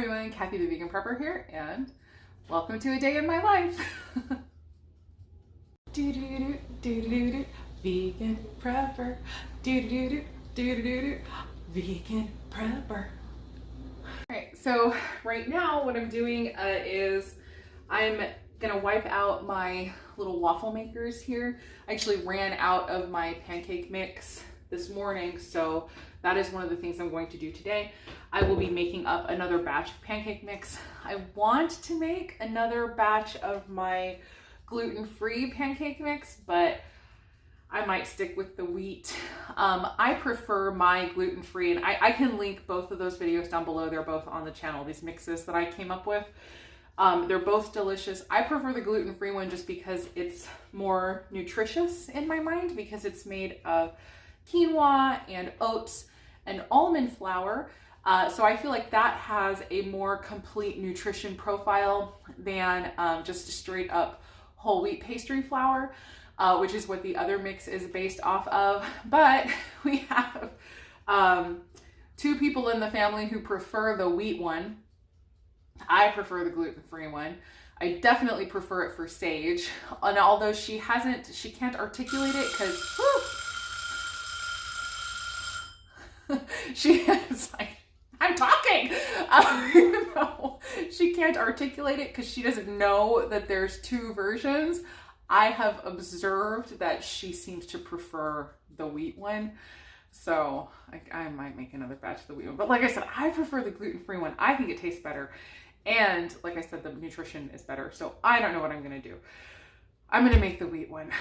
everyone, Kathy the Vegan Prepper here, and welcome to a day in my life. Vegan Prepper, Vegan Prepper. Alright, so right now what I'm doing is I'm gonna wipe out my little waffle makers here. I actually ran out of my pancake mix this morning, so that is one of the things I'm going to do today. I will be making up another batch of pancake mix. I want to make another batch of my gluten-free pancake mix, but I might stick with the wheat. I prefer my gluten-free, and I can link both of those videos down below. They're both on the channel, these mixes that I came up with. They're both delicious. I prefer the gluten-free one just because it's more nutritious in my mind, because it's made of quinoa and oats and almond flour. So I feel like that has a more complete nutrition profile than just a straight up whole wheat pastry flour, which is what the other mix is based off of. But we have two people in the family who prefer the wheat one. I prefer the gluten-free one. I definitely prefer it for Sage. And although she can't articulate it because she is like, I'm talking. Even though she can't articulate it because she doesn't know that there's two versions, I have observed that she seems to prefer the wheat one. So I might make another batch of the wheat one. But like I said, I prefer the gluten-free one. I think it tastes better. And like I said, the nutrition is better. So I don't know what I'm going to do. I'm going to make the wheat one.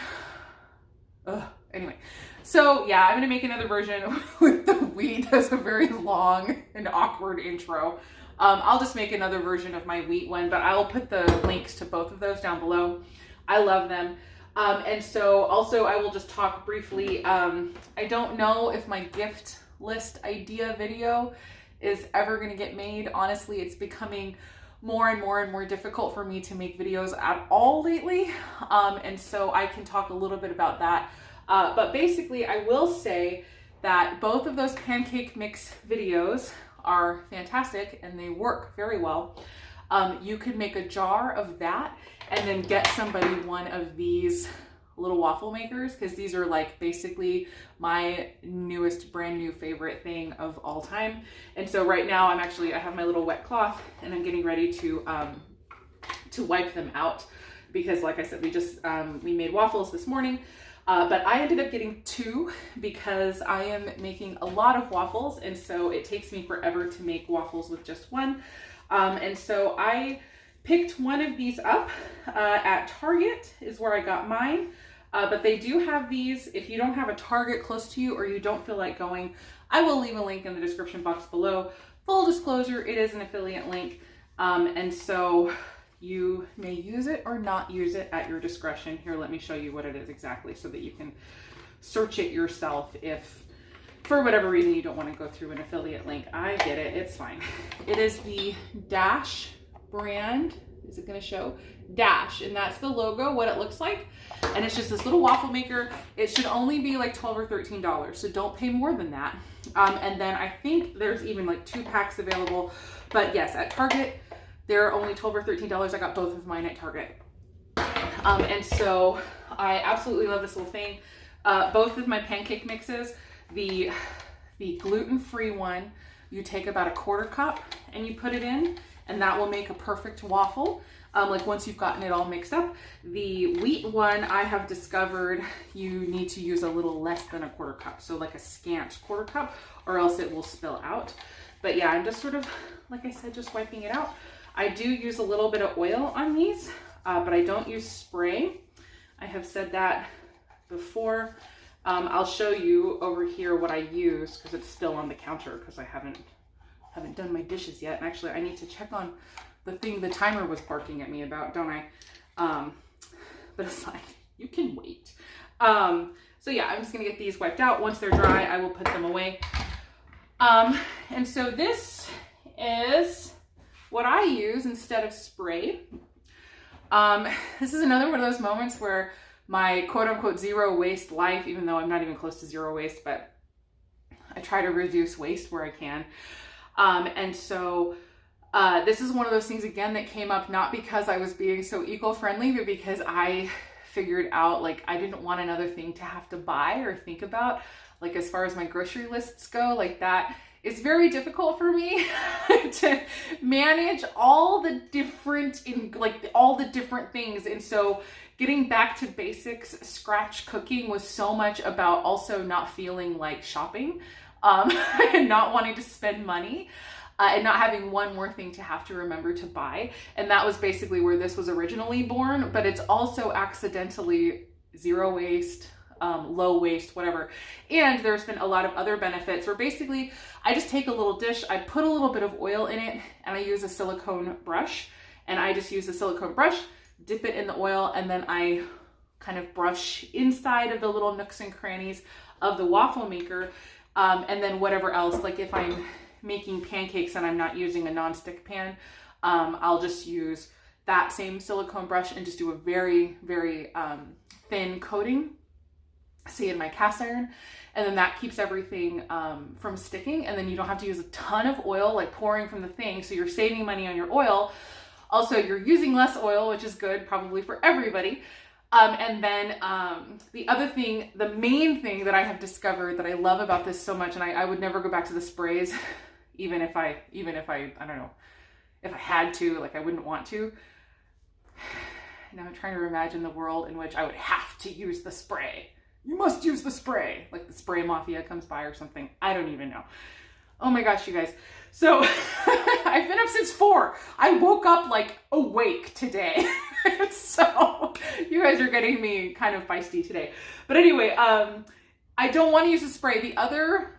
Ugh. Anyway, so yeah, I'm going to make another version with the wheat. That's a very long and awkward intro. I'll just make another version of my wheat one, but I'll put the links to both of those down below. I love them. And so also I will just talk briefly. I don't know if my gift list idea video is ever going to get made. Honestly, it's becoming more and more difficult for me to make videos at all lately. And so I can talk a little bit about that. But basically I will say that both of those pancake mix videos are fantastic and they work very well. You could make a jar of that and then get somebody one of these little waffle makers, because these are like basically my newest brand new favorite thing of all time. And so right now I have my little wet cloth and I'm getting ready to wipe them out, because like I said, we made waffles this morning. But I ended up getting two because I am making a lot of waffles, and so it takes me forever to make waffles with just one. And so I picked one of these up at Target is where I got mine. But they do have these. If you don't have a Target close to you or you don't feel like going, I will leave a link in the description box below. Full disclosure, it is an affiliate link. And so you may use it or not use it at your discretion. Here, let me show you what it is exactly so that you can search it yourself if for whatever reason you don't want to go through an affiliate link. I get it, it's fine. It is the Dash brand. Is it going to show? Dash, and that's the logo, what it looks like. And it's just this little waffle maker. It should only be like $12 or $13, so don't pay more than that. And then I think there's even like 2 packs available. But yes, at Target, they're only $12 or $13. I got both of mine at Target. And so I absolutely love this little thing. Both of my pancake mixes, the gluten-free one, you take about a 1/4 cup and you put it in, and that will make a perfect waffle. Like once you've gotten it all mixed up. The wheat one, I have discovered you need to use a little less than a 1/4 cup. So like a scant 1/4 cup, or else it will spill out. But yeah, I'm just sort of, like I said, just wiping it out. I do use a little bit of oil on these, but I don't use spray. I have said that before. I'll show you over here what I use, because it's still on the counter because I haven't done my dishes yet. And actually I need to check on the thing the timer was barking at me about, don't I? But it's like, you can wait. So yeah, I'm just gonna get these wiped out. Once they're dry, I will put them away. And so this is what I use instead of spray. This is another one of those moments where my quote unquote zero waste life, even though I'm not even close to zero waste, but I try to reduce waste where I can. And so This is one of those things, again, that came up not because I was being so eco-friendly, but because I figured out like I didn't want another thing to have to buy or think about. Like as far as my grocery lists go, like that is very difficult for me to manage all the different things. And so getting back to basics, scratch cooking was so much about also not feeling like shopping, and not wanting to spend money. And not having one more thing to have to remember to buy. And that was basically where this was originally born, but it's also accidentally zero waste, low waste, whatever. And there's been a lot of other benefits where basically I just take a little dish, I put a little bit of oil in it, and I use a silicone brush. And I just use the silicone brush, dip it in the oil, and then I kind of brush inside of the little nooks and crannies of the waffle maker. And then whatever else, like if I'm making pancakes and I'm not using a non-stick pan, I'll just use that same silicone brush and just do a very, very thin coating, say in my cast iron. And then that keeps everything from sticking. And then you don't have to use a ton of oil, like pouring from the thing. So you're saving money on your oil. Also, you're using less oil, which is good probably for everybody. And then the other thing, the main thing that I have discovered that I love about this so much, and I would never go back to the sprays, even if I don't know, if I had to, like I wouldn't want to. Now I'm trying to imagine the world in which I would have to use the spray. You must use the spray. Like the spray mafia comes by or something. I don't even know. Oh my gosh, you guys. So I've been up since 4. I woke up like awake today. So you guys are getting me kind of feisty today. But anyway, I don't want to use a spray. The other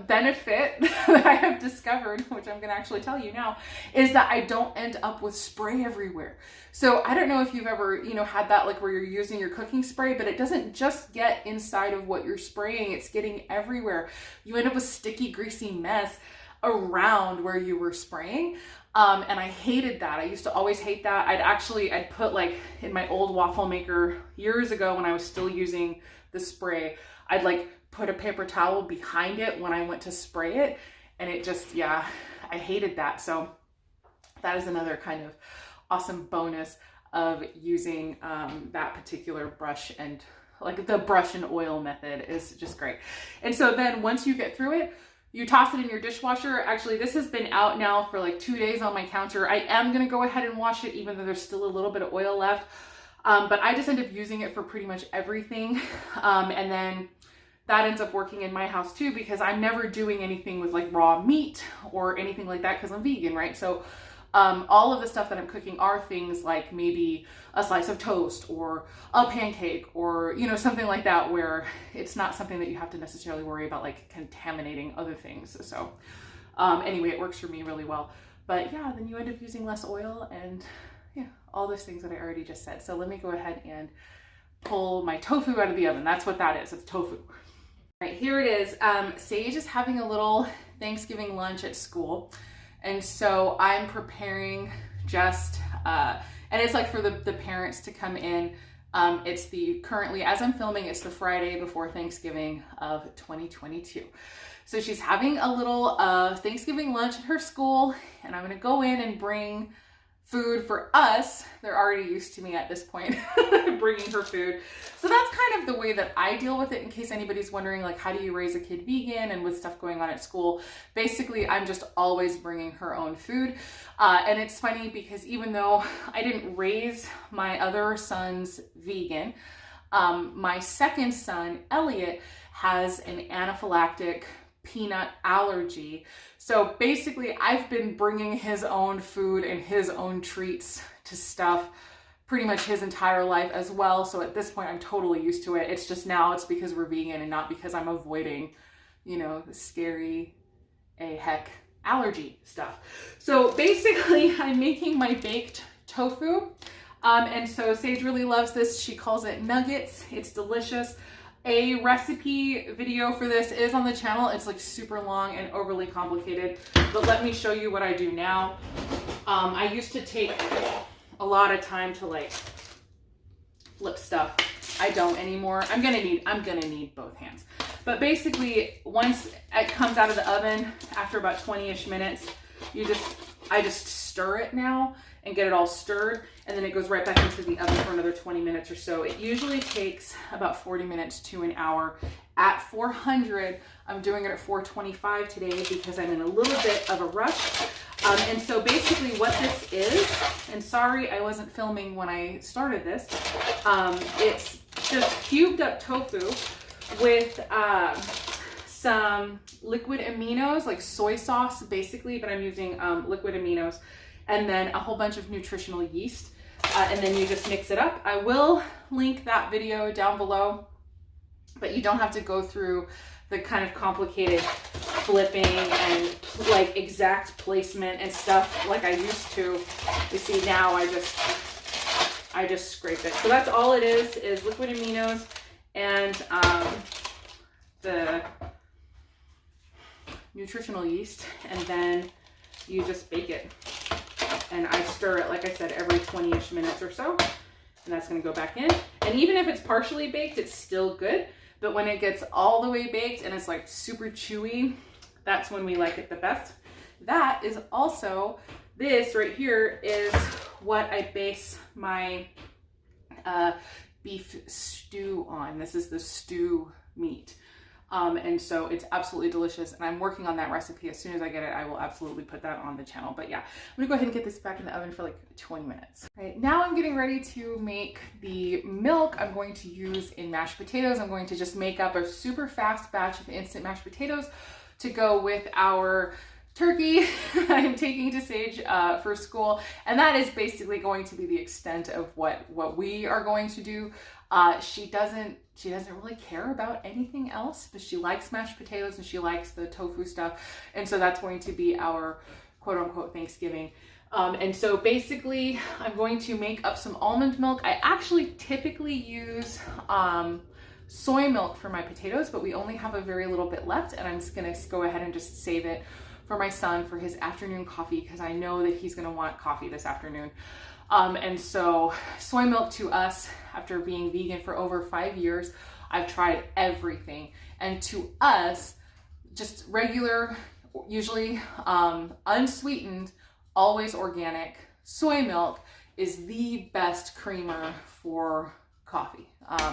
benefit that I have discovered, which I'm going to actually tell you now, is that I don't end up with spray everywhere. So I don't know if you've ever, had that, like where you're using your cooking spray, but it doesn't just get inside of what you're spraying. It's getting everywhere. You end up with sticky, greasy mess around where you were spraying. And I hated that. I used to always hate that. I'd put like in my old waffle maker years ago when I was still using the spray, I'd like put a paper towel behind it when I went to spray it. And it just, yeah, I hated that. So that is another kind of awesome bonus of using that particular brush, and like the brush and oil method is just great. And so then once you get through it, you toss it in your dishwasher. Actually, this has been out now for like 2 days on my counter. I am gonna go ahead and wash it even though there's still a little bit of oil left. But I just end up using it for pretty much everything. And then that ends up working in my house too, because I'm never doing anything with like raw meat or anything like that because I'm vegan, right? So all of the stuff that I'm cooking are things like maybe a slice of toast or a pancake or, something like that, where it's not something that you have to necessarily worry about like contaminating other things. So anyway, it works for me really well. But yeah, then you end up using less oil and yeah, all those things that I already just said. So let me go ahead and pull my tofu out of the oven. That's what that is. It's tofu. All right, here it is. Sage is having a little Thanksgiving lunch at school. And so I'm preparing just, and it's like for the parents to come in. It's currently, as I'm filming, it's the Friday before Thanksgiving of 2022. So she's having a little Thanksgiving lunch at her school, and I'm gonna go in and bring food for us. They're already used to me at this point bringing her food. So that's kind of the way that I deal with it, in case anybody's wondering, like, how do you raise a kid vegan and with stuff going on at school? Basically, I'm just always bringing her own food. And it's funny because even though I didn't raise my other sons vegan, my second son, Elliot, has an anaphylactic peanut allergy. So basically I've been bringing his own food and his own treats to stuff pretty much his entire life as well. So at this point I'm totally used to it. It's just now it's because we're vegan and not because I'm avoiding, the scary heck allergy stuff. So basically I'm making my baked tofu. And so Sage really loves this. She calls it nuggets. It's delicious. A recipe video for this is on the channel. It's like super long and overly complicated, but let me show you what I do now. I used to take a lot of time to like flip stuff. I don't anymore. I'm gonna need both hands. But basically, once it comes out of the oven, after about 20-ish minutes, I just stir it now and get it all stirred, and then it goes right back into the oven for another 20 minutes or so. It usually takes about 40 minutes to an hour at 400. I'm doing it at 425 today because I'm in a little bit of a rush. And so basically what this is, and sorry I wasn't filming when I started this, it's just cubed up tofu with some liquid aminos, like soy sauce basically, but I'm using liquid aminos, and then a whole bunch of nutritional yeast, and then you just mix it up. I will link that video down below, but you don't have to go through the kind of complicated flipping and like exact placement and stuff like I used to. You see, now I just scrape it. So that's all it is liquid aminos and the nutritional yeast, and then you just bake it. And I stir it, like I said, every 20-ish minutes or so, and that's gonna go back in. And even if it's partially baked, it's still good. But when it gets all the way baked and it's like super chewy, that's when we like it the best. That is also, this right here is what I base my beef stew on. This is the stew meat. And so it's absolutely delicious, and I'm working on that recipe. As soon as I get it, I will absolutely put that on the channel. But yeah, I'm gonna go ahead and get this back in the oven for like 20 minutes. All right, now I'm getting ready to make the milk I'm going to use in mashed potatoes. I'm going to just make up a super fast batch of instant mashed potatoes to go with our turkey I'm taking to Sage for school, and that is basically going to be the extent of what we are going to do. She doesn't really care about anything else, but she likes mashed potatoes and she likes the tofu stuff, and so that's going to be our quote-unquote Thanksgiving. And so basically I'm going to make up some almond milk. I actually typically use soy milk for my potatoes, but we only have a very little bit left, and I'm just gonna go ahead and just save it for my son for his afternoon coffee, because I know that he's gonna want coffee this afternoon. And so soy milk to us, after being vegan for over 5 years, I've tried everything. And to us, just regular, usually unsweetened, always organic soy milk is the best creamer for coffee.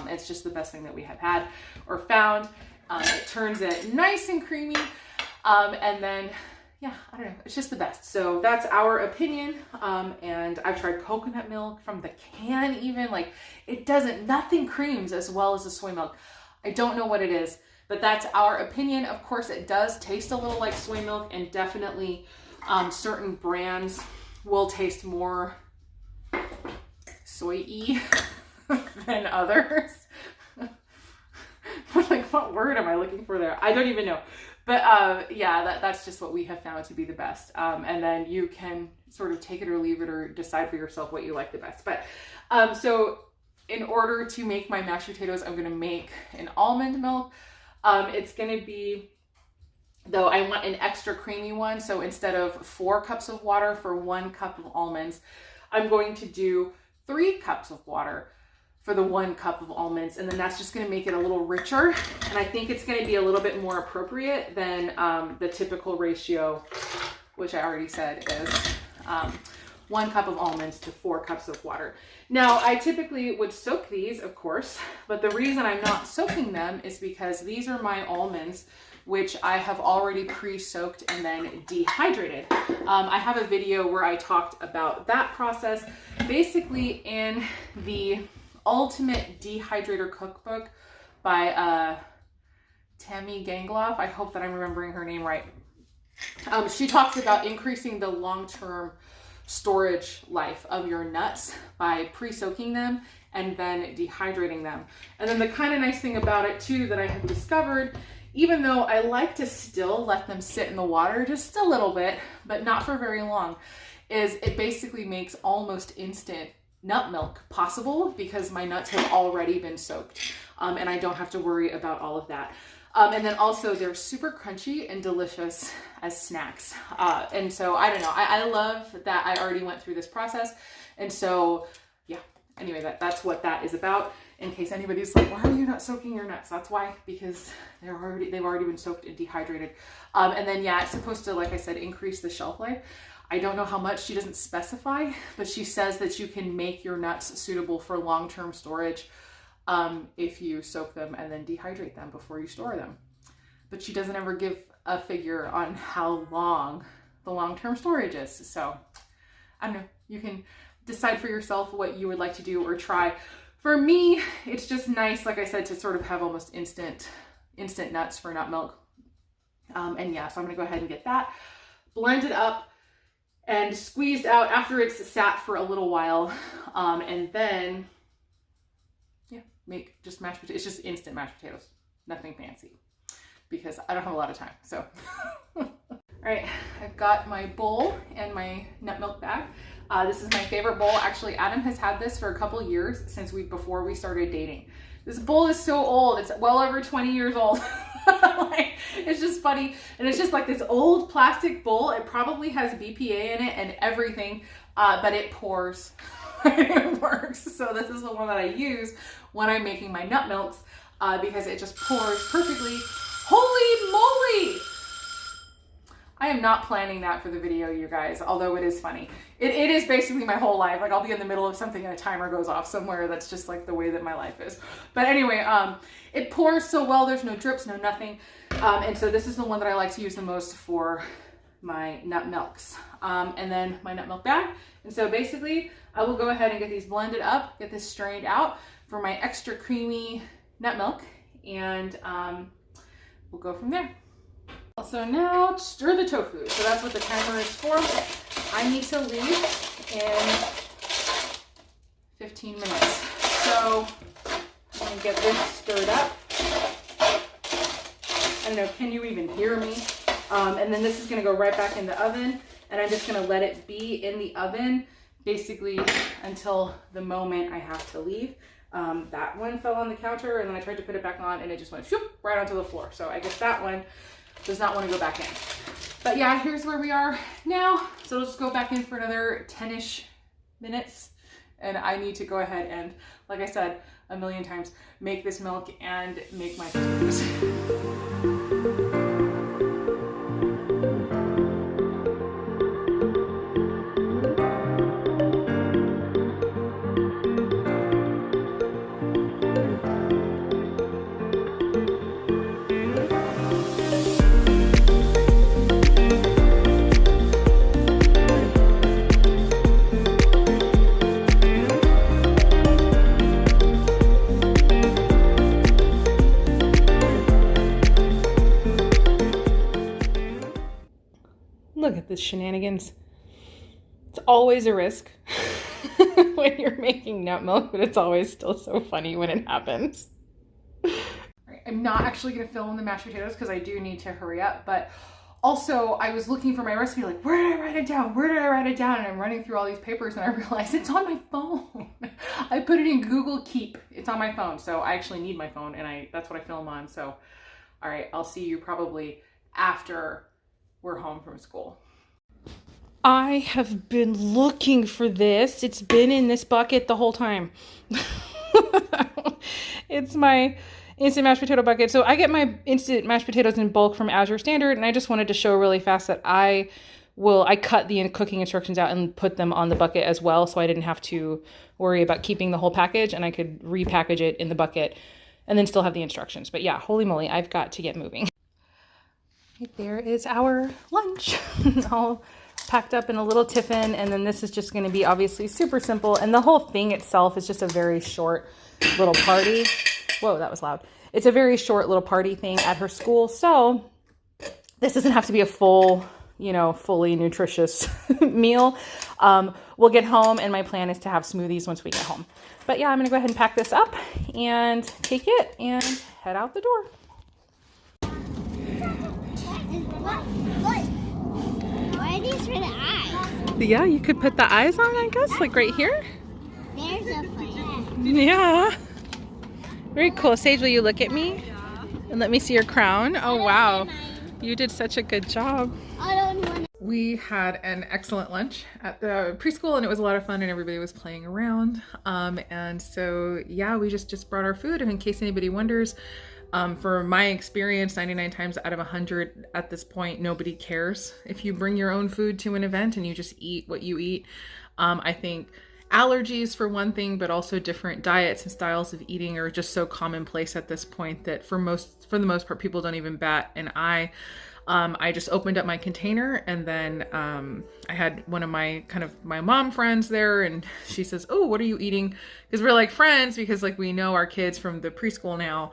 It's just the best thing that we have had or found. It turns it nice and creamy. And then, yeah, I don't know, it's just the best. So that's our opinion. And I've tried coconut milk from the can even, like nothing creams as well as the soy milk. I don't know what it is, but that's our opinion. Of course, it does taste a little like soy milk, and definitely certain brands will taste more soy-y than others. Like, what word am I looking for there? I don't even know. But yeah, that's just what we have found to be the best. And then you can sort of take it or leave it, or decide for yourself what you like the best. But so in order to make my mashed potatoes, I'm gonna make an almond milk. It's gonna be, though, I want an extra creamy one. So instead of 4 cups of water for 1 cup of almonds, I'm going to do 3 cups of water for the 1 cup of almonds, and then that's just going to make it a little richer, and I think it's going to be a little bit more appropriate than the typical ratio, which I already said is 1 cup of almonds to 4 cups of water. Now, I typically would soak these, of course, but the reason I'm not soaking them is because these are my almonds, which I have already pre-soaked and then dehydrated. I have a video where I talked about that process. Basically, in the Ultimate Dehydrator Cookbook by Tammy Gangloff, I hope that I'm remembering her name right. She talks about increasing the long-term storage life of your nuts by pre-soaking them and then dehydrating them. And then the kind of nice thing about it too that I have discovered, even though I like to still let them sit in the water just a little bit, but not for very long, is it basically makes almost instant nut milk possible, because my nuts have already been soaked, and I don't have to worry about all of that. And then also they're super crunchy and delicious as snacks. And so I don't know, I love that I already went through this process. And so yeah, anyway, that's what that is about. In case anybody's like, why are you not soaking your nuts? That's why, because they've already been soaked and dehydrated. And then yeah, it's supposed to, like I said, increase the shelf life. I don't know how much, she doesn't specify, but she says that you can make your nuts suitable for long-term storage if you soak them and then dehydrate them before you store them. But she doesn't ever give a figure on how long the long-term storage is. So I don't know, you can decide for yourself what you would like to do or try. For me, it's just nice, like I said, to sort of have almost instant nuts for nut milk. And yeah, so I'm gonna go ahead and get that blended up and squeezed out after it's sat for a little while. And then, yeah, make just mashed potatoes. It's just instant mashed potatoes, nothing fancy, because I don't have a lot of time, so. All right, I've got my bowl and my nut milk bag. This is my favorite bowl. Actually, Adam has had this for a couple years since before we started dating. This bowl is so old. It's well over 20 years old. Like, it's just funny. And it's just like this old plastic bowl. It probably has BPA in it and everything, but it pours. It works. So this is the one that I use when I'm making my nut milks because it just pours perfectly. Holy moly! I am not planning that for the video, you guys, although it is funny. It is basically my whole life. Like, I'll be in the middle of something and a timer goes off somewhere. That's just like the way that my life is. But anyway, it pours so well. There's no drips, no nothing. And so this is the one that I like to use the most for my nut milks. And then my nut milk bag. And so basically, I will go ahead and get these blended up, get this strained out for my extra creamy nut milk. And we'll go from there. So now stir the tofu. So that's what the timer is for. I need to leave in 15 minutes. So I'm gonna get this stirred up. I don't know, can you even hear me? And then this is gonna go right back in the oven, and I'm just gonna let it be in the oven basically until the moment I have to leave. That one fell on the counter, and then I tried to put it back on and it just went whoop, right onto the floor. So I guess that one does not want to go back in. But yeah, here's where we are now. So we'll just go back in for another 10-ish minutes. And I need to go ahead and, like I said a million times, make this milk and make my potatoes. Look at this shenanigans. It's always a risk when you're making nut milk, but it's always still so funny when it happens. Right, I'm not actually going to film the mashed potatoes because I do need to hurry up, but also I was looking for my recipe, like, where did I write it down? Where did I write it down? And I'm running through all these papers and I realized it's on my phone. I put it in Google Keep. It's on my phone. So I actually need my phone, and that's what I film on. So, all right, I'll see you probably after we're home from school. I have been looking for this. It's been in this bucket the whole time. It's my instant mashed potato bucket. So I get my instant mashed potatoes in bulk from Azure Standard, and I just wanted to show really fast that I cut the cooking instructions out and put them on the bucket as well, so I didn't have to worry about keeping the whole package, and I could repackage it in the bucket and then still have the instructions. But yeah, holy moly, I've got to get moving. There is our lunch. All packed up in a little tiffin, and then this is just going to be obviously super simple, and the whole thing itself is just a very short little party. Whoa, that was loud. It's a very short little party thing at her school, so this doesn't have to be a full, fully nutritious meal. We'll get home, and my plan is to have smoothies once we get home. But yeah, I'm going to go ahead and pack this up and take it and head out the door. Why are these for the eyes? Yeah, you could put the eyes on, I guess, like right here. There's a fan. Yeah. Very cool. Sage, will you look at me? And let me see your crown. Oh, wow. You did such a good job. We had an excellent lunch at the preschool, and it was a lot of fun, and everybody was playing around. And so, yeah, we just brought our food. And in case anybody wonders, For my experience, 99 times out of 100 at this point, nobody cares if you bring your own food to an event and you just eat what you eat. I think allergies for one thing, but also different diets and styles of eating are just so commonplace at this point that for the most part, people don't even bat an eye. I just opened up my container, and then I had one of my mom friends there, and she says, "Oh, what are you eating?" Because we're like friends, because like we know our kids from the preschool now,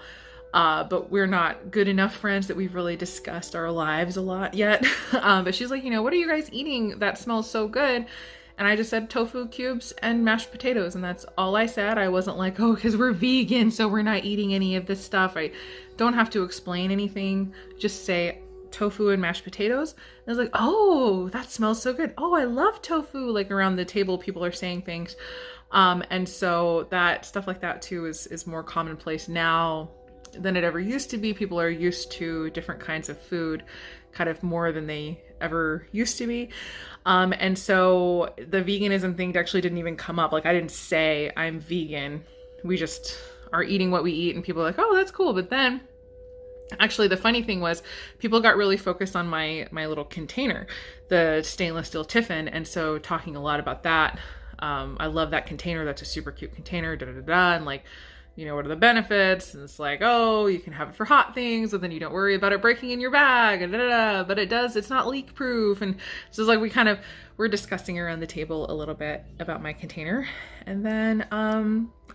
but we're not good enough friends that we've really discussed our lives a lot yet. But she's like, what are you guys eating that smells so good? And I just said tofu cubes and mashed potatoes, and that's all I said. I wasn't like, oh, because we're vegan, so we're not eating any of this stuff. I don't have to explain anything. Just say tofu and mashed potatoes. And I was like, oh, that smells so good. Oh, I love tofu. Like around the table, people are saying things. And so that stuff like that too is more commonplace now than it ever used to be. People are used to different kinds of food kind of more than they ever used to be. And so the veganism thing actually didn't even come up. Like I didn't say I'm vegan. We just are eating what we eat, and people are like, oh, that's cool. But then actually the funny thing was people got really focused on my little container, the stainless steel tiffin. And so talking a lot about that. I love that container. That's a super cute container, and like, what are the benefits? And it's like, oh, you can have it for hot things, and then you don't worry about it breaking in your bag, and but it's not leak proof. And so it's like we're discussing around the table a little bit about my container. And then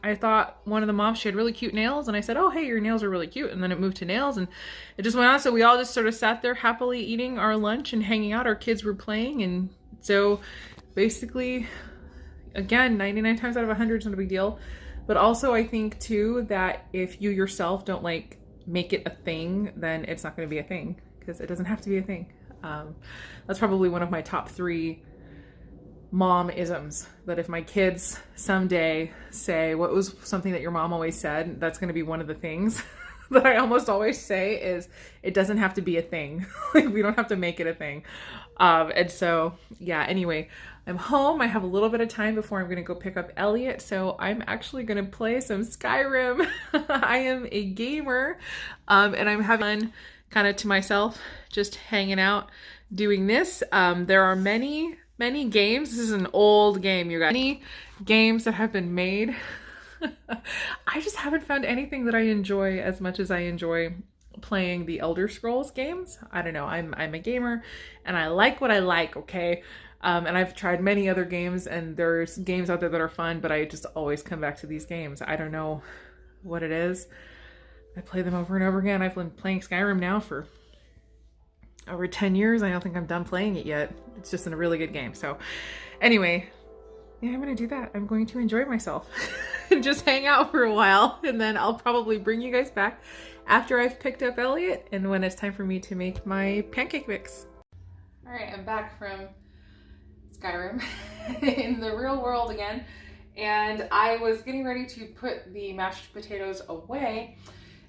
I thought one of the moms, she had really cute nails, and I said, oh, hey, your nails are really cute. And then it moved to nails, and it just went on. So we all just sort of sat there happily eating our lunch and hanging out. Our kids were playing. And so basically, again, 99 times out of 100 is not a big deal. But also I think too that if you yourself don't like make it a thing, then it's not going to be a thing, because it doesn't have to be a thing. That's probably one of my top 3 mom-isms, that if my kids someday say, what was something that your mom always said, that's going to be one of the things that I almost always say is, it doesn't have to be a thing. Like we don't have to make it a thing. And so, yeah, anyway, I'm home. I have a little bit of time before I'm going to go pick up Elliot. So I'm actually going to play some Skyrim. I am a gamer, and I'm having fun kind of to myself, just hanging out doing this. There are many games. This is an old game, you guys. Many games that have been made. I just haven't found anything that I enjoy as much as I enjoy playing the Elder Scrolls games. I don't know. I'm a gamer, and I like what I like, okay? And I've tried many other games, and there's games out there that are fun, but I just always come back to these games. I don't know what it is. I play them over and over again. I've been playing Skyrim now for over 10 years. I don't think I'm done playing it yet. It's just a really good game. So anyway, yeah, I'm going to do that. I'm going to enjoy myself and just hang out for a while. And then I'll probably bring you guys back after I've picked up Elliot and when it's time for me to make my pancake mix. All right, I'm back from Skyrim in the real world again. And I was getting ready to put the mashed potatoes away.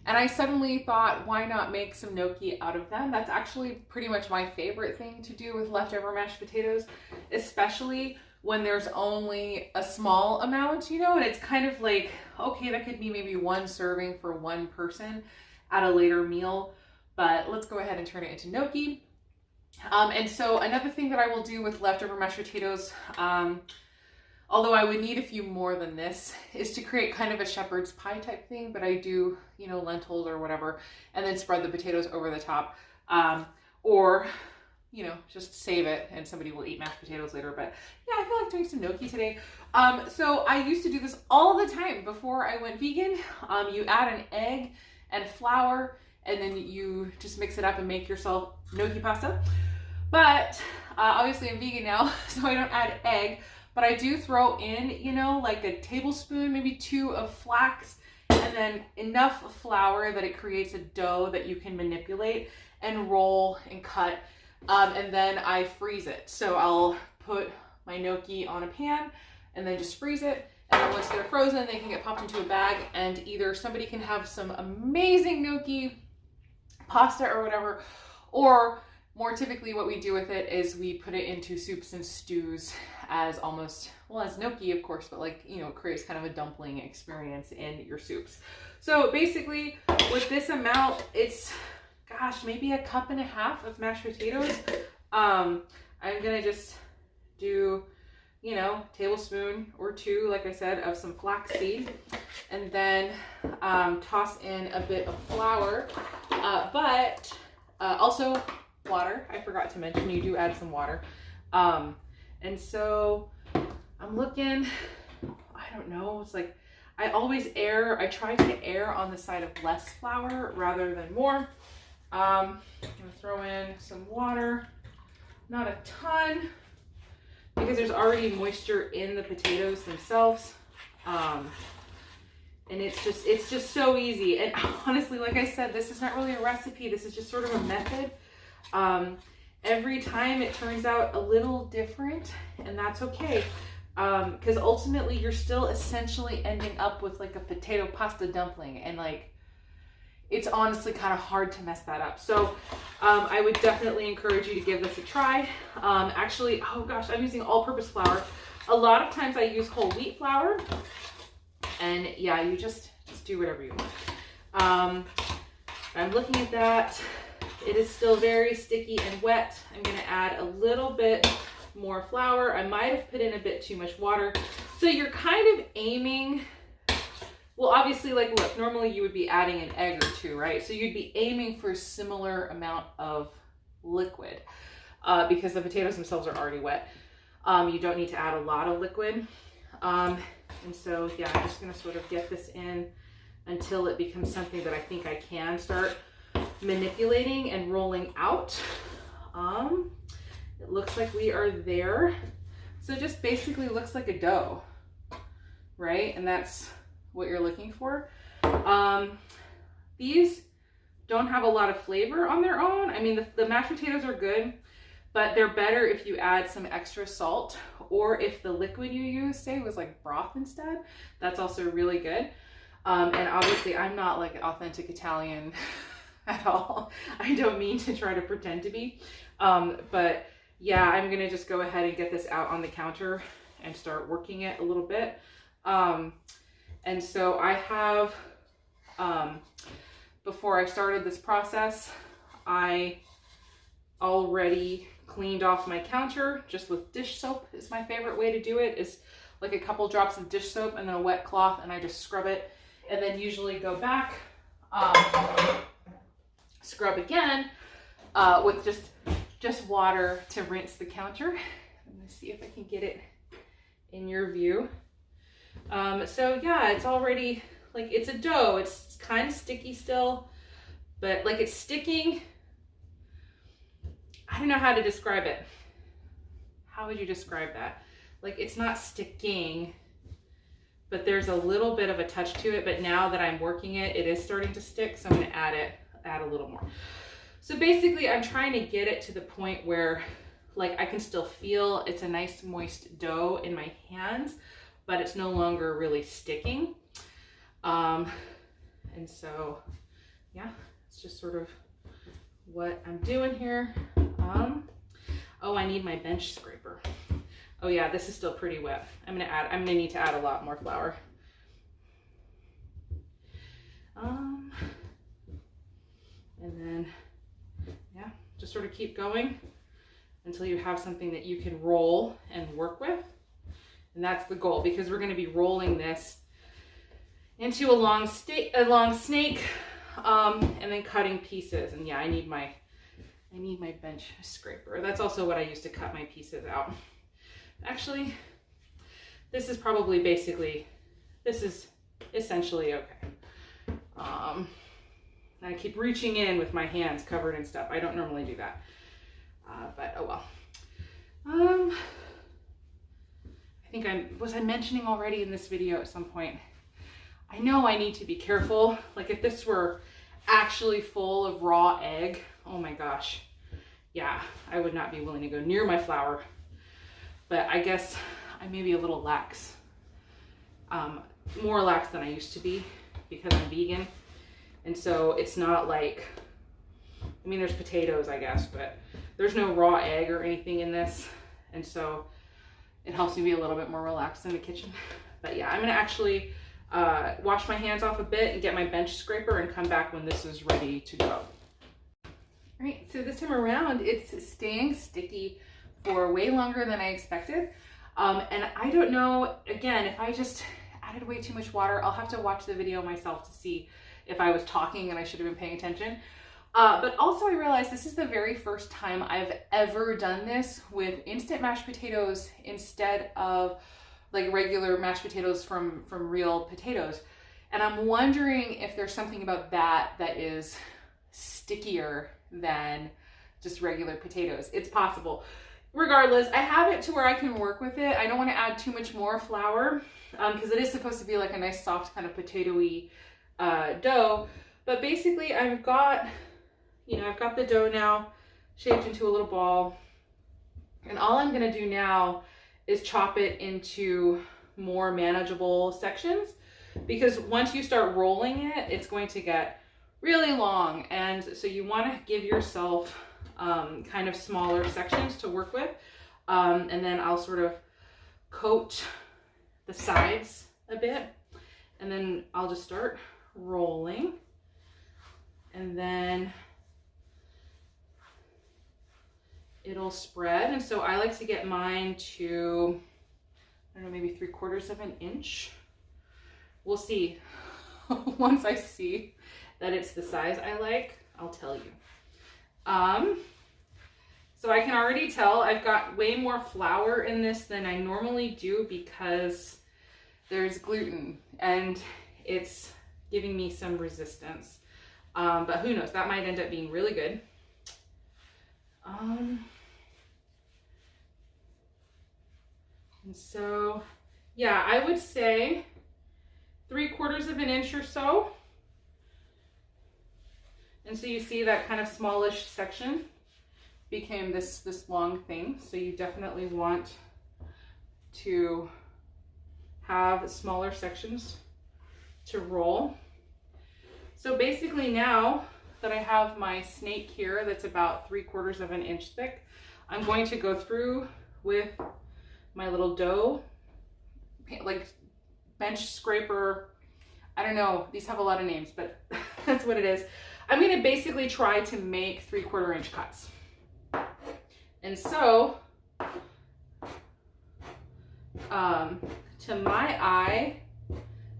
And I suddenly thought, why not make some gnocchi out of them? That's actually pretty much my favorite thing to do with leftover mashed potatoes, especially when there's only a small amount, and it's kind of like, okay, that could be maybe one serving for one person at a later meal, but let's go ahead and turn it into gnocchi. And so another thing that I will do with leftover mashed potatoes, although I would need a few more than this, is to create kind of a shepherd's pie type thing, but I do, lentils or whatever, and then spread the potatoes over the top. Or, just save it and somebody will eat mashed potatoes later. But yeah, I feel like doing some gnocchi today. So I used to do this all the time before I went vegan. You add an egg and flour, and then you just mix it up and make yourself gnocchi pasta. But obviously I'm vegan now, so I don't add egg. But I do throw in, like a tablespoon, maybe 2 of flax, and then enough flour that it creates a dough that you can manipulate and roll and cut. And then I freeze it. So I'll put my gnocchi on a pan and then just freeze it. And then once they're frozen, they can get popped into a bag, and either somebody can have some amazing gnocchi pasta or whatever, or more typically what we do with it is we put it into soups and stews as almost, well, as gnocchi, of course, but like, you know, creates kind of a dumpling experience in your soups. So basically with this amount, it's, gosh, maybe 1.5 cups of mashed potatoes. I'm gonna just do, you know, tablespoon or 2, like I said, of some flaxseed, and then toss in a bit of flour, but also water. I forgot to mention you do add some water. And so I'm looking, I don't know, it's like I always I try to err on the side of less flour rather than more. I'm gonna throw in some water, not a ton, because there's already moisture in the potatoes themselves. And it's just so easy. And honestly, like I said, this is not really a recipe. This is just sort of a method. Every time it turns out a little different, and that's okay. Because ultimately you're still essentially ending up with like a potato pasta dumpling, and like, it's honestly kind of hard to mess that up. So I would definitely encourage you to give this a try. Actually, oh gosh, I'm using all-purpose flour. A lot of times I use whole wheat flour, and yeah, you just do whatever you want. I'm looking at that. It is still very sticky and wet. I'm gonna add a little bit more flour. I might have put in a bit too much water. So you're kind of aiming, well, obviously, like, look, normally you would be adding an egg or 2, right? So you'd be aiming for a similar amount of liquid because the potatoes themselves are already wet. You don't need to add a lot of liquid. And so, yeah, I'm just gonna sort of get this in until it becomes something that I think I can start manipulating and rolling out. It looks like we are there. So it just basically looks like a dough, right? And that's what you're looking for. These don't have a lot of flavor on their own. I mean, the mashed potatoes are good, but they're better if you add some extra salt, or if the liquid you use, say, was like broth instead. That's also really good. And obviously I'm not like an authentic Italian at all. I don't mean to try to pretend to be. But yeah, I'm gonna just go ahead and get this out on the counter and start working it a little bit. And so I have, before I started this process, I already cleaned off my counter just with dish soap. Is my favorite way to do it, is like a couple drops of dish soap and then a wet cloth, and I just scrub it, and then usually go back, scrub again with just water to rinse the counter. Let me see if I can get it in your view. So yeah, it's already, like, it's a dough. It's kind of sticky still, but like, it's sticking. I don't know how to describe it. How would you describe that? Like, it's not sticking, but there's a little bit of a touch to it. But now that I'm working it, it is starting to stick. So I'm gonna add a little more. So basically I'm trying to get it to the point where, like, I can still feel it's a nice moist dough in my hands, but it's no longer really sticking. And so, yeah, it's just sort of what I'm doing here. Oh, I need my bench scraper. Oh yeah, this is still pretty wet. I'm gonna need to add a lot more flour. And then, yeah, just sort of keep going until you have something that you can roll and work with. And that's the goal, because we're going to be rolling this into a long snake, and then cutting pieces. And yeah, I need my bench scraper. That's also what I use to cut my pieces out. Actually, this is essentially okay. I keep reaching in with my hands covered in stuff. I don't normally do that, but oh well. I think was I mentioning already in this video at some point, I know I need to be careful. Like, if this were actually full of raw egg, oh my gosh, yeah, I would not be willing to go near my flour. But I guess I may be a little lax, more lax than I used to be, because I'm vegan. And so it's not like, I mean, there's potatoes, I guess, but there's no raw egg or anything in this. And so it helps me be a little bit more relaxed in the kitchen. But yeah, I'm gonna actually wash my hands off a bit and get my bench scraper and come back when this is ready to go. All right, so this time around, it's staying sticky for way longer than I expected. And I don't know, again, if I just added way too much water, I'll have to watch the video myself to see if I was talking and I should have been paying attention. But also I realized this is the very first time I've ever done this with instant mashed potatoes instead of like regular mashed potatoes from real potatoes. And I'm wondering if there's something about that that is stickier than just regular potatoes. It's possible. Regardless, I have it to where I can work with it. I don't want to add too much more flour because it is supposed to be like a nice soft kind of potato-y dough. But basically I've got the dough now shaped into a little ball. And all I'm gonna do now is chop it into more manageable sections, because once you start rolling it, it's going to get really long. And so you wanna give yourself kind of smaller sections to work with. And then I'll sort of coat the sides a bit, and then I'll just start rolling. And then it'll spread. And so I like to get mine to, I don't know, maybe 3/4 of an inch. We'll see. Once I see that it's the size I like, I'll tell you. So I can already tell I've got way more flour in this than I normally do because there's gluten and it's giving me some resistance. But who knows, that might end up being really good. And so, yeah, I would say 3/4 of an inch or so. And so you see that kind of smallish section became this long thing. So you definitely want to have smaller sections to roll. So basically now that I have my snake here that's about 3/4 of an inch thick, I'm going to go through with my little dough, like bench scraper. I don't know, these have a lot of names, but that's what it is. I'm gonna basically try to make 3/4 inch cuts. And so, to my eye,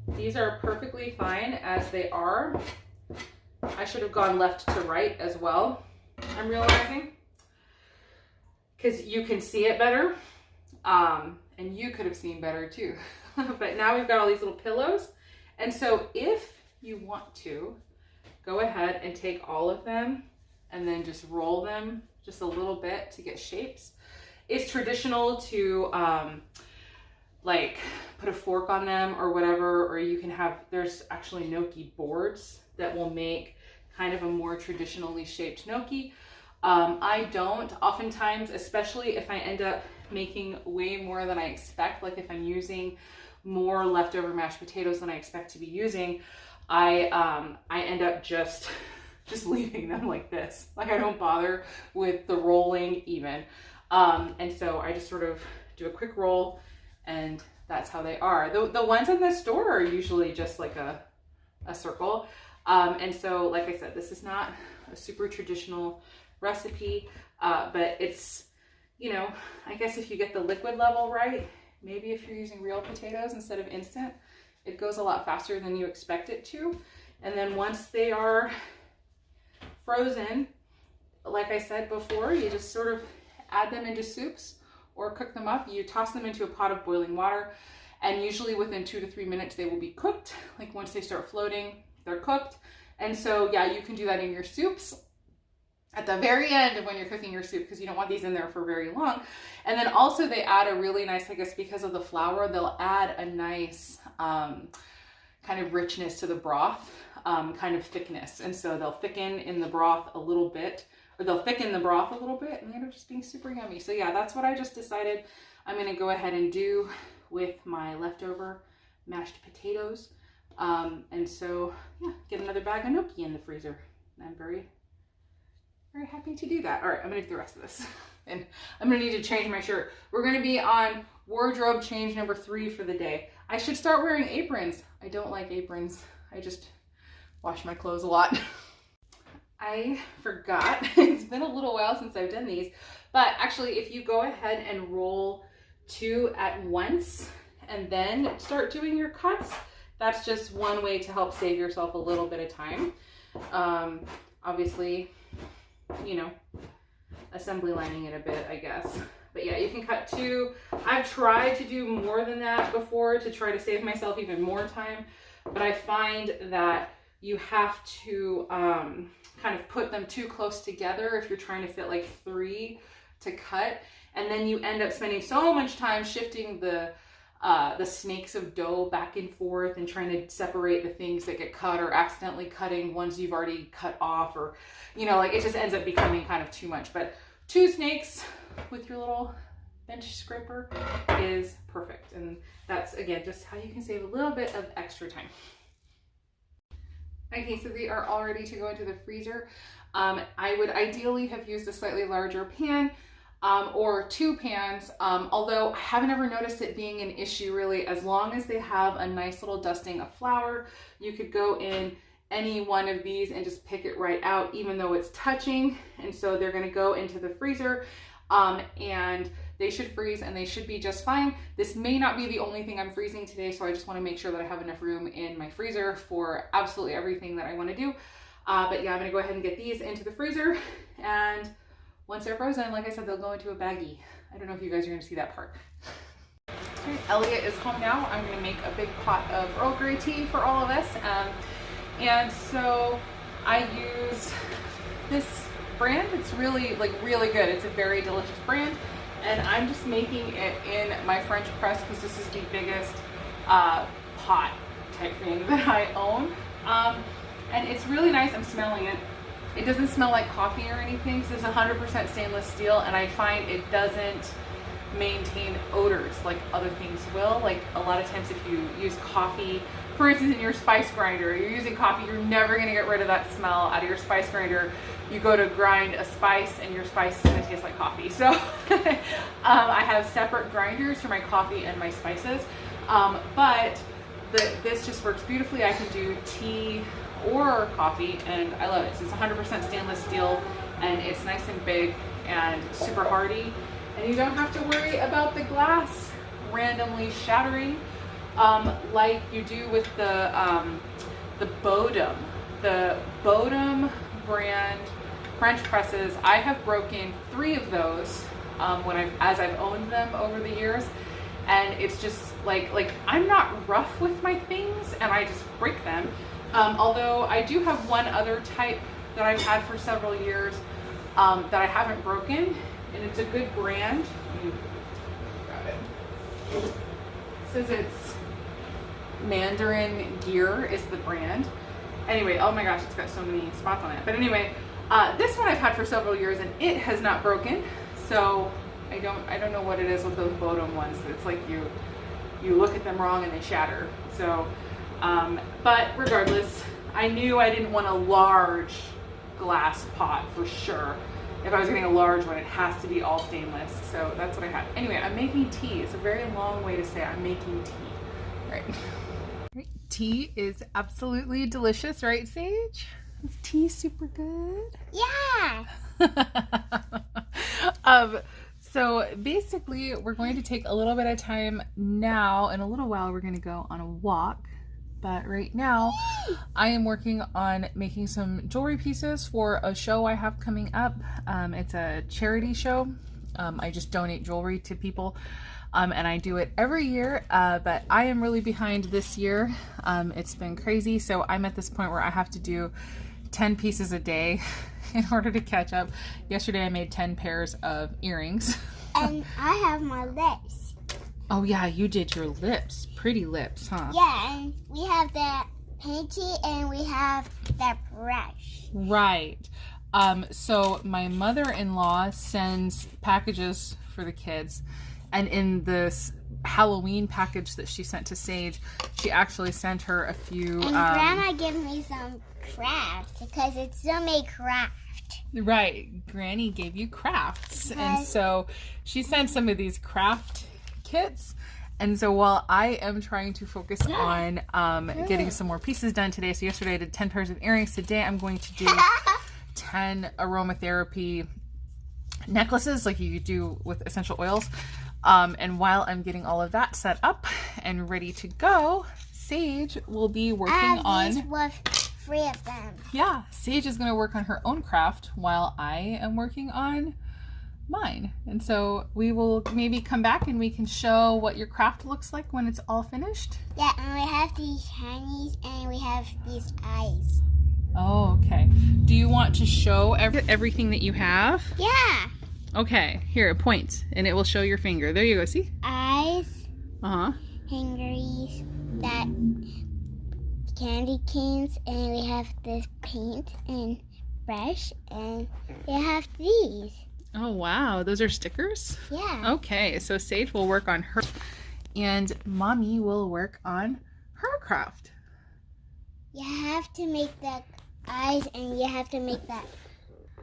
these are perfectly fine as they are. I should have gone left to right as well, I'm realizing, because you can see it better, and you could have seen better too. But now we've got all these little pillows, and so if you want to, go ahead and take all of them and then just roll them just a little bit to get shapes. It's traditional to like put a fork on them or whatever, or you can have, there's actually gnocchi boards that will make kind of a more traditionally shaped gnocchi. I don't, oftentimes, especially if I end up making way more than I expect, like if I'm using more leftover mashed potatoes than I expect to be using, I end up just leaving them like this. Like I don't bother with the rolling even. And so I just sort of do a quick roll and that's how they are. The ones in the store are usually just like a circle. And so, like I said, this is not a super traditional recipe, but it's, you know, I guess if you get the liquid level right, maybe if you're using real potatoes instead of instant, it goes a lot faster than you expect it to. And then once they are frozen, like I said before, you just sort of add them into soups or cook them up. You toss them into a pot of boiling water, and usually within 2 to 3 minutes they will be cooked. Like once they start floating, they're cooked. And so yeah, you can do that in your soups at the very end of when you're cooking your soup, because you don't want these in there for very long. And then also they add a really nice, I guess because of the flour, they'll add a nice kind of richness to the broth, kind of thickness. And so they'll thicken in the broth a little bit, or they'll thicken the broth a little bit, and they end up just being super yummy. So yeah, that's what I just decided I'm gonna go ahead and do with my leftover mashed potatoes. And so yeah, get another bag of gnocchi in the freezer. I'm very very happy to do that. All right, I'm gonna do the rest of this. And I'm gonna need to change my shirt. We're gonna be on wardrobe change number 3 for the day. I should start wearing aprons. I don't like aprons. I just wash my clothes a lot. I forgot, it's been a little while since I've done these, but actually if you go ahead and roll 2 at once and then start doing your cuts, that's just one way to help save yourself a little bit of time. Obviously, you know, assembly lining it a bit, I guess. But yeah, you can cut 2. I've tried to do more than that before to try to save myself even more time, but I find that you have to kind of put them too close together if you're trying to fit like 3 to cut, and then you end up spending so much time shifting the snakes of dough back and forth and trying to separate the things that get cut, or accidentally cutting ones you've already cut off, or you know, like it just ends up becoming kind of too much. But 2 snakes with your little bench scraper is perfect, and that's again just how you can save a little bit of extra time. Okay, so they are all ready to go into the freezer. I would ideally have used a slightly larger pan, or 2 pans, although I haven't ever noticed it being an issue really. As long as they have a nice little dusting of flour, you could go in any one of these and just pick it right out, even though it's touching. And so they're gonna go into the freezer, and they should freeze and they should be just fine. This may not be the only thing I'm freezing today, so I just wanna make sure that I have enough room in my freezer for absolutely everything that I wanna do. But yeah, I'm gonna go ahead and get these into the freezer, and once they're frozen, like I said, they'll go into a baggie. I don't know if you guys are gonna see that part. Okay, Elliot is home now. I'm gonna make a big pot of Earl Grey tea for all of us. And so I use this brand. It's really, like really good. It's a very delicious brand. And I'm just making it in my French press because this is the biggest pot type thing that I own. And it's really nice. I'm smelling it. It doesn't smell like coffee or anything. So it's 100% stainless steel, and I find it doesn't maintain odors like other things will. Like a lot of times if you use coffee, for instance, in your spice grinder, you're using coffee, you're never gonna get rid of that smell out of your spice grinder. You go to grind a spice and your spice is gonna taste like coffee. So I have separate grinders for my coffee and my spices, but this just works beautifully. I can do tea or coffee, and I love it. So it's 100% stainless steel, and it's nice and big and super hardy, and you don't have to worry about the glass randomly shattering like you do with the Bodum. The Bodum brand French presses, I have broken 3 of those as I've owned them over the years, and it's just like I'm not rough with my things, and I just break them. Although I do have one other type that I've had for several years that I haven't broken, and it's a good brand. Grab it. It says it's Mandarin Gear is the brand. Anyway, oh my gosh, it's got so many spots on it. But anyway, this one I've had for several years, and it has not broken. So I don't know what it is with those Bodum ones. It's like you look at them wrong and they shatter. So. But regardless, I knew I didn't want a large glass pot for sure. If I was getting a large one, it has to be all stainless. So that's what I had. Anyway, I'm making tea. It's a very long way to say I'm making tea. Right. Tea is absolutely delicious, right, Sage? Is tea super good? Yeah. So basically, we're going to take a little bit of time now. In a little while, we're going to go on a walk. But right now, I am working on making some jewelry pieces for a show I have coming up. It's a charity show. I just donate jewelry to people, and I do it every year, but I am really behind this year. It's been crazy, so I'm at this point where I have to do 10 pieces a day in order to catch up. Yesterday, I made 10 pairs of earrings. And I have my lips. Oh yeah, you did your lips. Pretty lips, huh? Yeah, and we have that painty and we have that brush. Right. So my mother-in-law sends packages for the kids, and in this Halloween package that she sent to Sage, she actually sent her a few. And Grandma gave me some crafts because it's so made craft. craft. Right. Granny gave you crafts. And Right. so she sent some of these craft kits. And so while I am trying to focus on getting some more pieces done today, so yesterday I did 10 pairs of earrings. Today I'm going to do 10 aromatherapy necklaces like you do with essential oils. And while I'm getting all of that set up and ready to go, Sage will be working on... These was 3 of them. Yeah, Sage is going to work on her own craft while I am working on mine. And so we will maybe come back and we can show what your craft looks like when it's all finished. Yeah, and we have these hangies and we have these eyes. Oh, okay. Do you want to show everything that you have? Yeah. Okay, here, point, and it will show your finger. There you go, see? Eyes, Uh-huh. hangies, that candy canes, and we have this paint and brush, and we have these. Oh, wow. Those are stickers? Yeah. Okay, so Sage will work on her, and Mommy will work on her craft. You have to make the eyes, and you have to make that.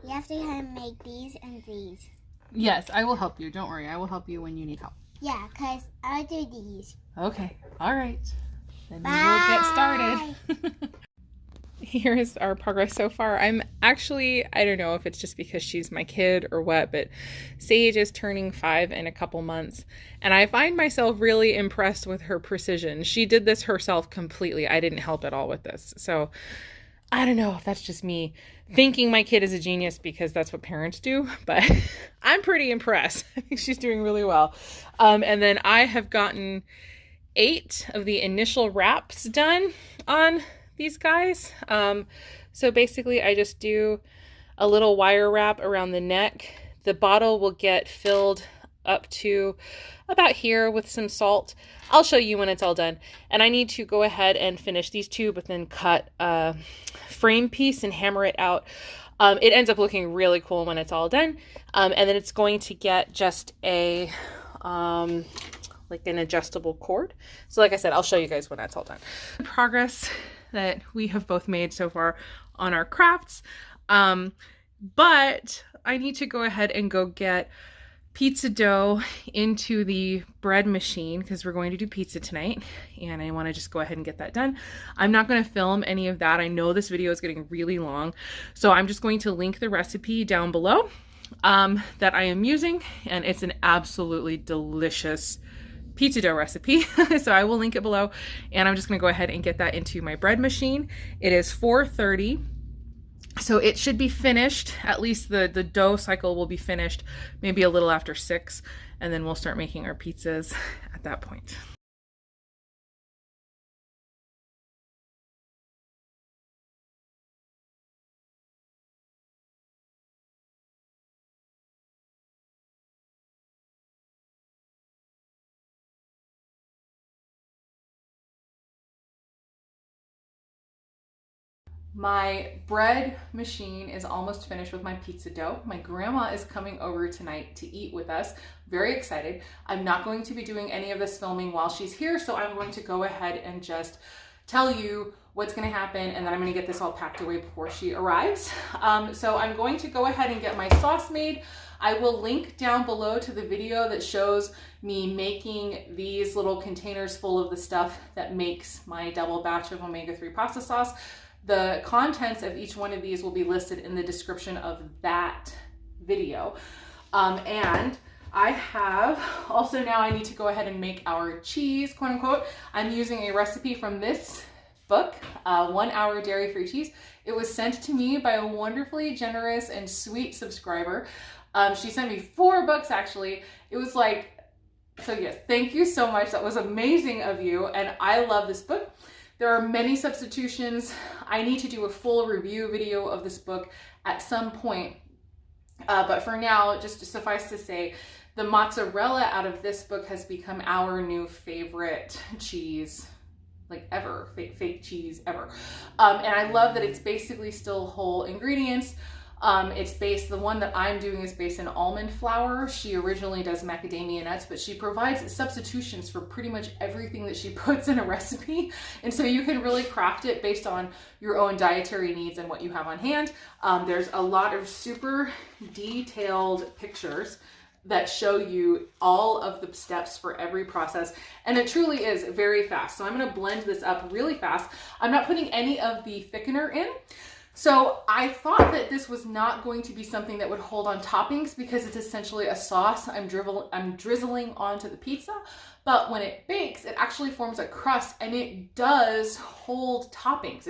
You have to make these and these. Yes, I will help you. Don't worry. I will help you when you need help. Yeah, because I'll do these. Okay. All right. Then we Bye. will get started. Here's our progress so far. I'm actually, I don't know if it's just because she's my kid or what, but Sage is turning 5 in a couple months. And I find myself really impressed with her precision. She did this herself completely. I didn't help at all with this. So I don't know if that's just me thinking my kid is a genius because that's what parents do, but I'm pretty impressed. I think she's doing really well. And then I have gotten 8 of the initial wraps done on these guys. So basically I just do a little wire wrap around the neck. The bottle will get filled up to about here with some salt. I'll show you when it's all done. And I need to go ahead and finish these 2, but then cut a frame piece and hammer it out. It ends up looking really cool when it's all done. And then it's going to get just a like an adjustable cord. So like I said, I'll show you guys when that's all done. Progress that we have both made so far on our crafts. But I need to go ahead and go get pizza dough into the bread machine because we're going to do pizza tonight and I want to just go ahead and get that done. I'm not going to film any of that. I know this video is getting really long, so I'm just going to link the recipe down below that I am using, and it's an absolutely delicious pizza dough recipe. So I will link it below, and I'm just going to go ahead and get that into my bread machine. It is 4:30. So it should be finished, at least the dough cycle will be finished maybe a little after 6, and then we'll start making our pizzas at that point. My bread machine is almost finished with my pizza dough. My grandma is coming over tonight to eat with us. Very excited. I'm not going to be doing any of this filming while she's here, so I'm going to go ahead and just tell you what's going to happen, and then I'm going to get this all packed away before she arrives. So I'm going to go ahead and get my sauce made. I will link down below to the video that shows me making these little containers full of the stuff that makes my double batch of omega-3 pasta sauce. The contents of each one of these will be listed in the description of that video. And I have also, now I need to go ahead and make our cheese, quote unquote. I'm using a recipe from this book, 1 Hour Dairy-Free Cheese. It was sent to me by a wonderfully generous and sweet subscriber. She sent me 4 books actually. It was like, so yes, thank you so much. That was amazing of you. And I love this book. There are many substitutions. I need to do a full review video of this book at some point. But for now, just to suffice to say, the mozzarella out of this book has become our new favorite cheese, like ever, fake cheese ever. And I love that it's basically still whole ingredients. The one that I'm doing is based in almond flour. She originally does macadamia nuts, but she provides substitutions for pretty much everything that she puts in a recipe. And so you can really craft it based on your own dietary needs and what you have on hand. There's a lot of super detailed pictures that show you all of the steps for every process, and it truly is very fast. So I'm going to blend this up really fast. I'm not putting any of the thickener in. So I thought that this was not going to be something that would hold on toppings because it's essentially a sauce I'm drizzling onto the pizza. But when it bakes, it actually forms a crust and it does hold toppings.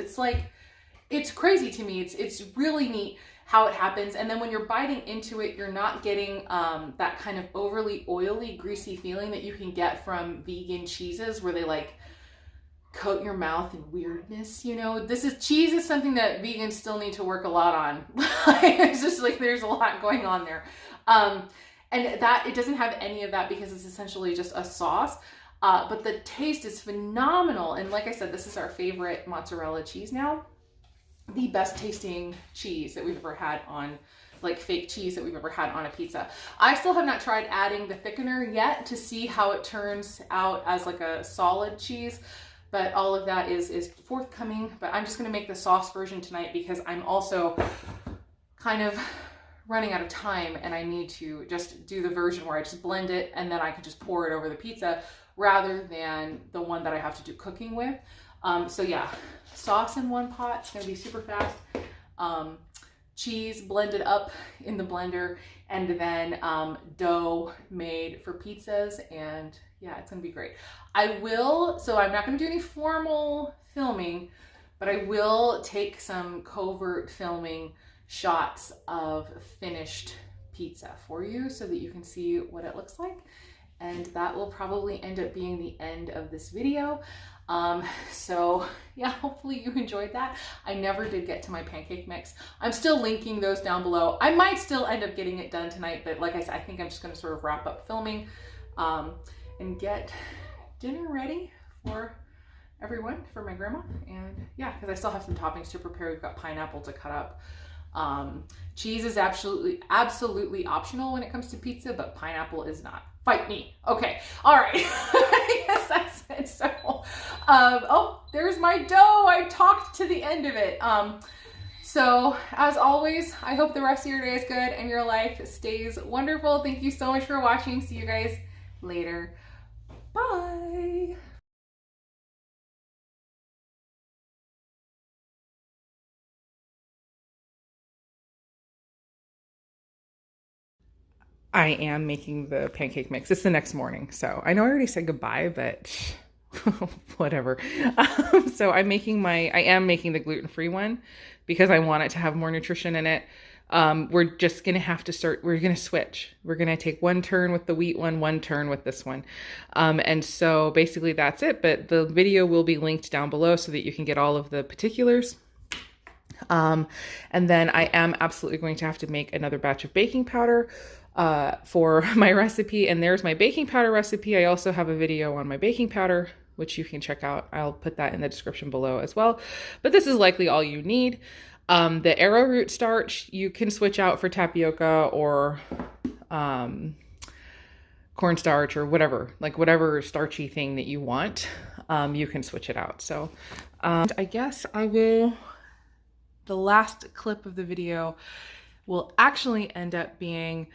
It's crazy to me. It's really neat how it happens. And then when you're biting into it, you're not getting that kind of overly oily, greasy feeling that you can get from vegan cheeses where they like coat your mouth in weirdness. You know, cheese is something that vegans still need to work a lot on. It's just like there's a lot going on there. And that it doesn't have any of that because it's essentially just a sauce. But the taste is phenomenal. And like I said, this is our favorite mozzarella cheese now. The best tasting cheese that we've ever had on, like fake cheese that we've ever had on a pizza. I still have not tried adding the thickener yet to see how it turns out as like a solid cheese, but all of that is forthcoming. But I'm just gonna make the sauce version tonight because I'm also kind of running out of time and I need to just do the version where I just blend it and then I can just pour it over the pizza rather than the one that I have to do cooking with. So yeah, sauce in one pot, it's gonna be super fast. Cheese blended up in the blender, and then dough made for pizzas, and yeah, it's gonna be great. So I'm not gonna do any formal filming, but I will take some covert filming shots of finished pizza for you so that you can see what it looks like. And that will probably end up being the end of this video. So yeah, hopefully you enjoyed that. I never did get to my pancake mix. I'm still linking those down below. I might still end up getting it done tonight, but like I said, I think I'm just gonna sort of wrap up filming and get dinner ready for everyone, for my grandma. And yeah, because I still have some toppings to prepare. We've got pineapple to cut up. Cheese is absolutely optional when it comes to pizza, but pineapple is not. Fight me. Okay. All right. I guess that's it. So, oh, there's my dough. I talked to the end of it. So as always, I hope the rest of your day is good and your life stays wonderful. Thank you so much for watching. See you guys later. Bye. I am making the pancake mix. It's the next morning. So I know I already said goodbye, but whatever. So I am making the gluten-free one because I want it to have more nutrition in it. We're just going to have to we're going to switch. We're going to take one turn with the wheat one turn with this one. And so basically that's it. But the video will be linked down below so that you can get all of the particulars. And then I am absolutely going to have to make another batch of baking powder for my recipe, and there's my baking powder recipe. I also have a video on my baking powder, which you can check out. I'll put that in the description below as well, but this is likely all you need. The arrowroot starch, you can switch out for tapioca or cornstarch or whatever starchy thing that you want. You can switch it out. So I guess the last clip of the video will actually end up being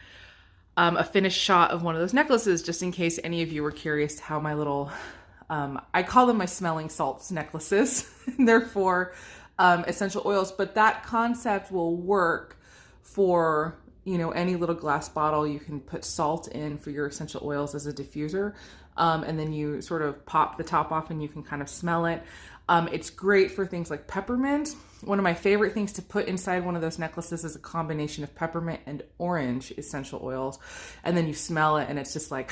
a finished shot of one of those necklaces, just in case any of you were curious how my little, I call them my smelling salts necklaces. They're for essential oils, but that concept will work for, you know, any little glass bottle. You can put salt in for your essential oils as a diffuser, and then you sort of pop the top off and you can kind of smell it. It's great for things like peppermint. One of my favorite things to put inside one of those necklaces is a combination of peppermint and orange essential oils. And then you smell it and it's just like,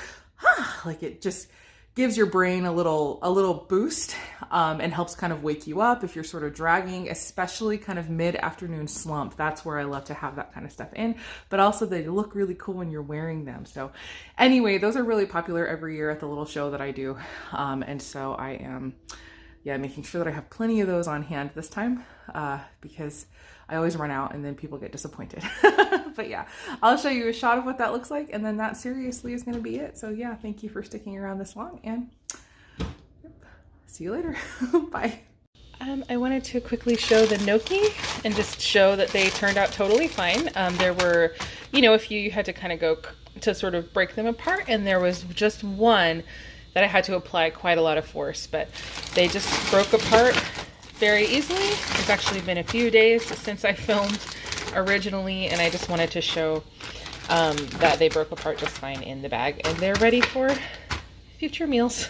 like it just gives your brain a little boost, and helps kind of wake you up if you're sort of dragging, especially kind of mid-afternoon slump. That's where I love to have that kind of stuff in, but also they look really cool when you're wearing them. So anyway, those are really popular every year at the little show that I do. And so I am, making sure that I have plenty of those on hand this time, because I always run out and then people get disappointed. But yeah, I'll show you a shot of what that looks like, and then that seriously is going to be it. So yeah, thank you for sticking around this long, and see you later. Bye. I wanted to quickly show the gnocchi and just show that they turned out totally fine. There were, you know, a few you had to kind of go to sort of break them apart, and there was just one that I had to apply quite a lot of force, but they just broke apart very easily. It's actually been a few days since I filmed originally, and I just wanted to show that they broke apart just fine in the bag, and they're ready for future meals.